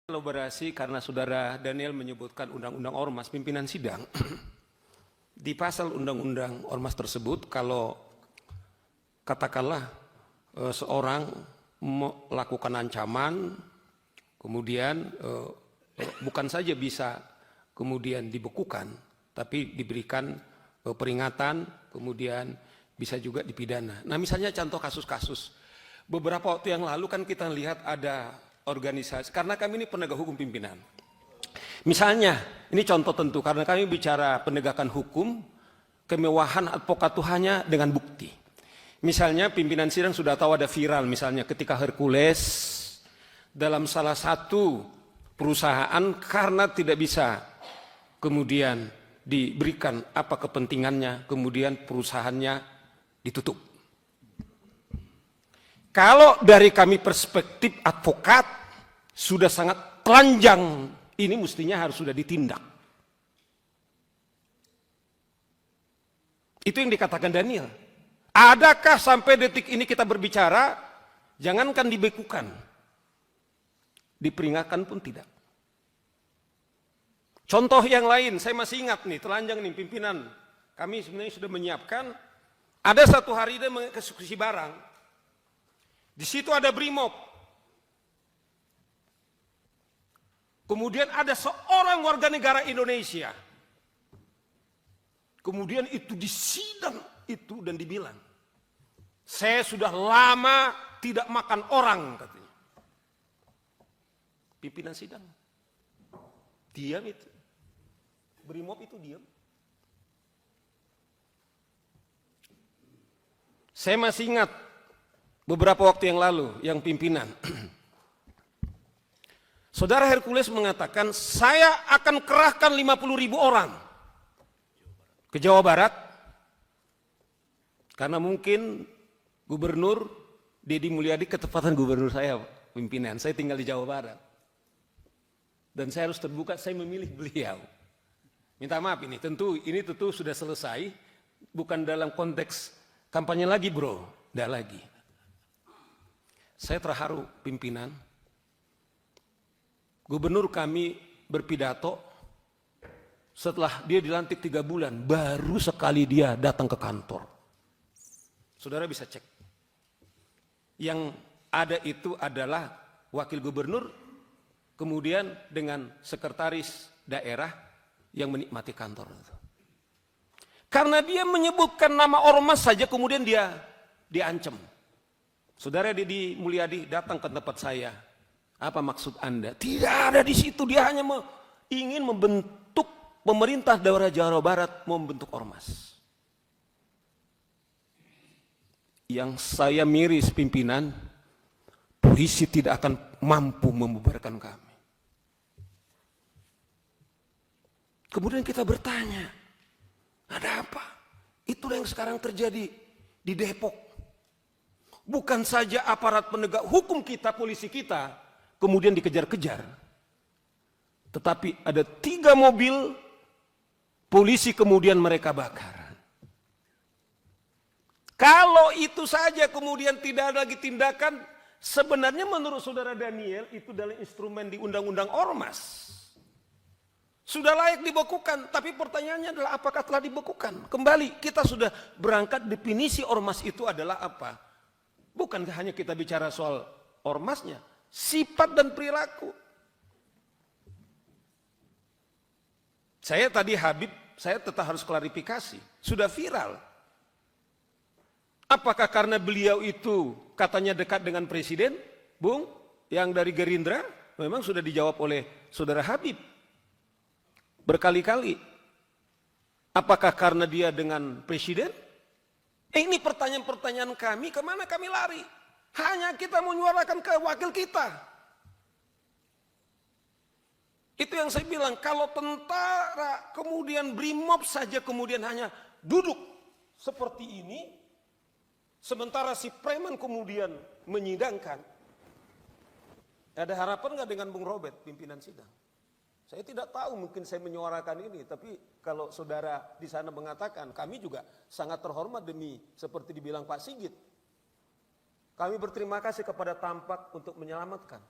Elaborasi karena saudara Daniel menyebutkan undang-undang ormas pimpinan sidang. Di pasal undang-undang ormas tersebut, kalau katakanlah seorang melakukan ancaman, kemudian bukan saja bisa kemudian dibekukan, tapi diberikan peringatan, kemudian bisa juga dipidana. Nah, misalnya contoh kasus-kasus. Beberapa waktu yang lalu kan kita lihat ada organisasi, karena kami ini penegak hukum pimpinan. Misalnya, ini contoh tentu, karena kami bicara penegakan hukum, kemewahan advokat itu hanya dengan bukti. Misalnya pimpinan sidang sudah tahu ada viral, misalnya ketika Hercules dalam salah satu perusahaan karena tidak bisa kemudian diberikan apa kepentingannya, kemudian perusahaannya ditutup. Kalau dari kami perspektif advokat, sudah sangat telanjang, ini mestinya harus sudah ditindak. Itu yang dikatakan Daniel. Adakah sampai detik ini kita berbicara, jangankan dibekukan, diperingatkan pun tidak. Contoh yang lain, saya masih ingat nih, telanjang nih pimpinan. Kami sebenarnya sudah menyiapkan, ada satu hari dia mengeksekusi barang. Di situ ada BRIMOB. Kemudian ada seorang warga negara Indonesia. Kemudian itu disidang itu dan dibilang, saya sudah lama tidak makan orang, katanya. Pimpinan sidang diam itu. BRIMOB itu diam. Saya masih ingat beberapa waktu yang lalu yang pimpinan Saudara Hercules mengatakan, saya akan kerahkan 50.000 orang ke Jawa Barat, karena mungkin Gubernur Deddy Mulyadi ketepatan gubernur saya, pimpinan. Saya tinggal di Jawa Barat. Dan saya harus terbuka, saya memilih beliau. Minta maaf ini tentu sudah selesai, bukan dalam konteks kampanye lagi bro, tidak lagi. Saya terharu pimpinan. Gubernur kami berpidato, setelah dia dilantik 3 bulan, baru sekali dia datang ke kantor. Saudara bisa cek. Yang ada itu adalah wakil gubernur, kemudian dengan sekretaris daerah yang menikmati kantor itu. Karena dia menyebutkan nama ormas saja, kemudian dia diancam. Saudara Deddy Mulyadi datang ke tempat saya. Apa maksud Anda? Tidak ada di situ, dia hanya ingin membentuk pemerintah daerah Jawa Barat, membentuk ormas. Yang saya miris pimpinan, polisi tidak akan mampu membubarkan kami. Kemudian kita bertanya, ada apa? Itulah yang sekarang terjadi di Depok. Bukan saja aparat penegak hukum kita, polisi kita, kemudian dikejar-kejar. Tetapi ada 3 mobil polisi kemudian mereka bakar. Kalau itu saja kemudian tidak ada lagi tindakan, sebenarnya menurut saudara Daniel itu adalah instrumen di undang-undang ormas. Sudah layak dibekukan, tapi pertanyaannya adalah apakah telah dibekukan? Kembali, kita sudah berangkat definisi ormas itu adalah apa? Bukan hanya kita bicara soal ormasnya, sifat dan perilaku. Saya tadi Habib, saya tetap harus klarifikasi. Sudah viral. Apakah karena beliau itu katanya dekat dengan presiden, Bung, yang dari Gerindra? Memang sudah dijawab oleh saudara Habib berkali-kali. Apakah karena dia dengan presiden? Ini pertanyaan-pertanyaan kami, kemana kami lari? Hanya kita menyuarakan ke wakil kita. Itu yang saya bilang, kalau tentara kemudian BRIMOB saja kemudian hanya duduk seperti ini, sementara si preman kemudian menyidangkan. Ada harapan nggak dengan Bung Robert, pimpinan sidang? Saya tidak tahu, mungkin saya menyuarakan ini, tapi kalau saudara di sana mengatakan, kami juga sangat terhormat demi seperti dibilang Pak Sigit. Kami berterima kasih kepada Tampak untuk menyelamatkan.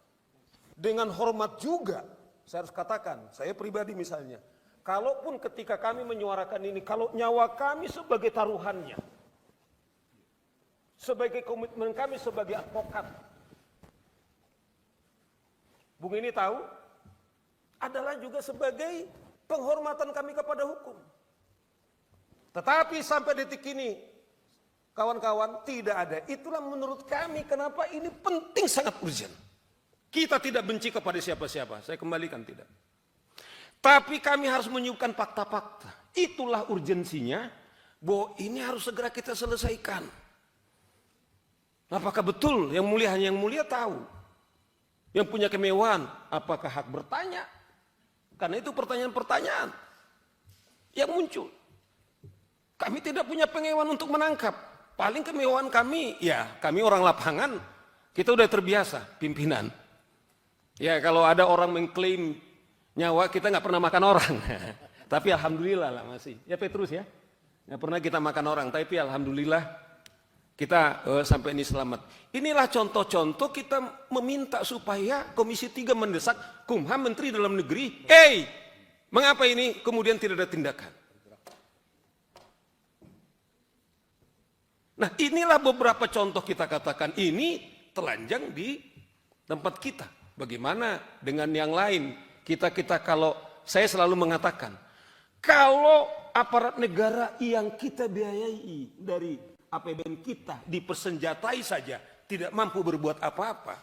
Dengan hormat juga, saya harus katakan, saya pribadi misalnya, kalaupun ketika kami menyuarakan ini, kalau nyawa kami sebagai taruhannya, sebagai komitmen kami sebagai advokat, Bung ini tahu, adalah juga sebagai penghormatan kami kepada hukum. Tetapi sampai detik ini, kawan-kawan, tidak ada. Itulah menurut kami kenapa ini penting, sangat urgent. Kita tidak benci kepada siapa-siapa, saya kembalikan tidak. Tapi kami harus menyuguhkan fakta-fakta. Itulah urgensinya, bahwa ini harus segera kita selesaikan. Apakah betul yang mulia hanya yang mulia tahu? Yang punya kemewahan, apakah hak bertanya? Karena itu pertanyaan-pertanyaan yang muncul. Kami tidak punya pengewahan untuk menangkap. Paling kemewahan kami, ya kami orang lapangan, kita udah terbiasa, pimpinan. Ya kalau ada orang mengklaim nyawa, kita nggak pernah makan orang. Tapi alhamdulillah lah masih. Ya Petrus ya, nggak pernah kita makan orang. Tapi alhamdulillah kita sampai ini selamat. Inilah contoh-contoh kita meminta supaya Komisi 3 mendesak Kumham, Menteri Dalam Negeri. Mengapa ini kemudian tidak ada tindakan? Nah inilah beberapa contoh kita katakan ini telanjang di tempat kita. Bagaimana dengan yang lain? Kita kalau saya selalu mengatakan, kalau aparat negara yang kita biayai dari APBN kita dipersenjatai saja, tidak mampu berbuat apa-apa.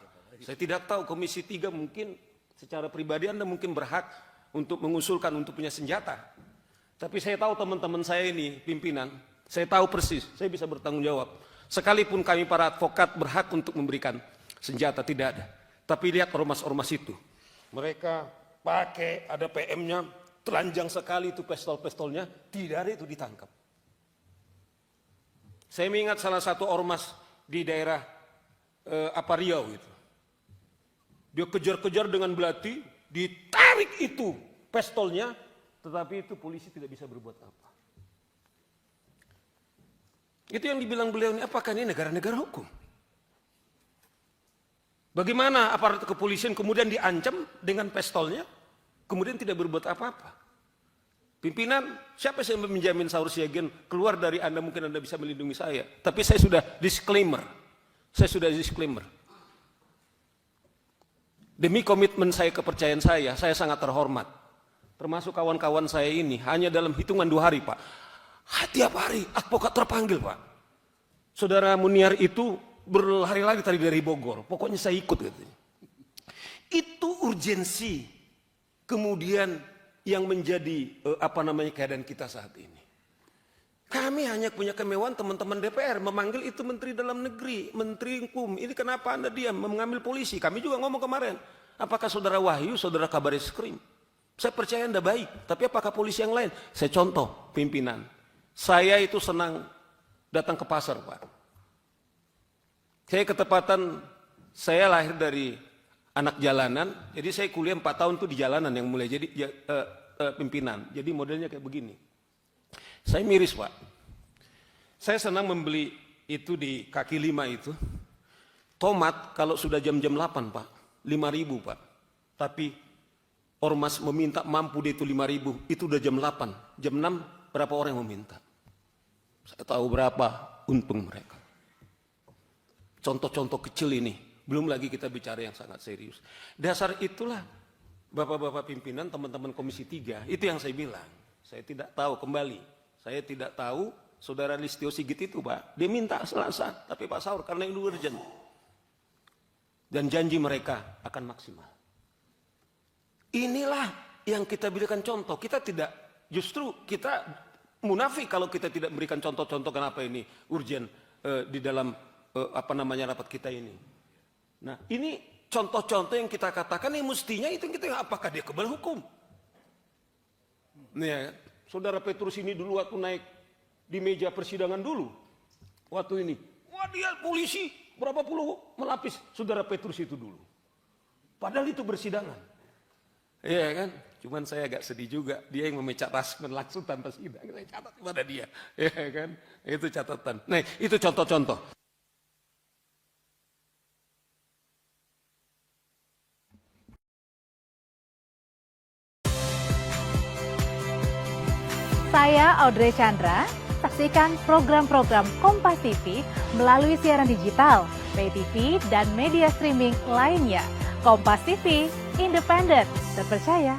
Saya tidak tahu Komisi 3 mungkin secara pribadi Anda mungkin berhak untuk mengusulkan untuk punya senjata. Tapi saya tahu teman-teman saya ini pimpinan, saya tahu persis, saya bisa bertanggung jawab. Sekalipun kami para advokat berhak untuk memberikan senjata, tidak ada. Tapi lihat ormas-ormas itu, mereka pakai ada PM-nya, telanjang sekali itu pistol-pistolnya, tidak ada itu ditangkap. Saya mengingat salah satu ormas di daerah Riau itu. Dia kejar-kejar dengan belati, ditarik itu pistolnya, tetapi itu polisi tidak bisa berbuat apa. Itu yang dibilang beliau ini, apakah ini negara-negara hukum? Bagaimana aparat kepolisian kemudian diancam dengan pistolnya, kemudian tidak berbuat apa-apa? Pimpinan, siapa yang menjamin Saur Siagian keluar dari Anda, mungkin Anda bisa melindungi saya. Tapi saya sudah disclaimer. Demi komitmen saya, kepercayaan saya sangat terhormat. Termasuk kawan-kawan saya ini, hanya dalam hitungan 2 hari Pak. Tiap hari advokat terpanggil Pak. Saudara Muniar itu berlari-lari tadi dari Bogor, pokoknya saya ikut katanya. Itu urgensi kemudian yang menjadi keadaan kita saat ini. Kami hanya punya kemewahan teman-teman DPR memanggil itu Menteri Dalam Negeri, Menteri Hukum. Ini kenapa Anda diam mengambil polisi? Kami juga ngomong kemarin. Apakah Saudara Wahyu, Saudara Kabareskrim? Saya percaya Anda baik, tapi apakah polisi yang lain? Saya contoh pimpinan. Saya itu senang datang ke pasar Pak. Saya ketepatan, saya lahir dari anak jalanan, jadi saya kuliah 4 tahun tuh di jalanan yang mulai jadi pimpinan. Jadi modelnya kayak begini. Saya miris Pak. Saya senang membeli itu di kaki 5 itu. Tomat kalau sudah jam-jam 8 Pak, 5.000 Pak. Tapi ormas meminta mampu dia itu 5.000, itu udah jam 8. Jam 6 berapa orang yang meminta? Saya tahu berapa untung mereka. Contoh-contoh kecil ini, belum lagi kita bicara yang sangat serius. Dasar itulah Bapak-bapak pimpinan, teman-teman Komisi 3, itu yang saya bilang. Saya tidak tahu kembali, saya tidak tahu Saudara Listio Sigit itu Pak, dia minta Selasa, tapi Pak Saur karena ini urgent. Dan janji mereka akan maksimal. Inilah yang kita berikan contoh, kita tidak, justru kita munafik kalau kita tidak memberikan contoh-contoh kenapa ini urgent di dalam rapat kita ini. Nah ini contoh-contoh yang kita katakan ini mestinya itu kita apakah dia kebal hukum? Nih ya, Saudara Petrus ini dulu waktu naik di meja persidangan dulu, waktu ini, wah dia polisi berapa puluh melapis Saudara Petrus itu dulu. Padahal itu bersidangan. Iya kan? Cuman saya agak sedih juga, dia yang memecat Rasman langsung tanpa sidang. Saya catat kepada dia, ya kan? Itu catatan. Nah, itu contoh-contoh. Saya Audrey Chandra. Saksikan program-program Kompas TV melalui siaran digital, pay TV, dan media streaming lainnya. Kompas TV, independen, terpercaya,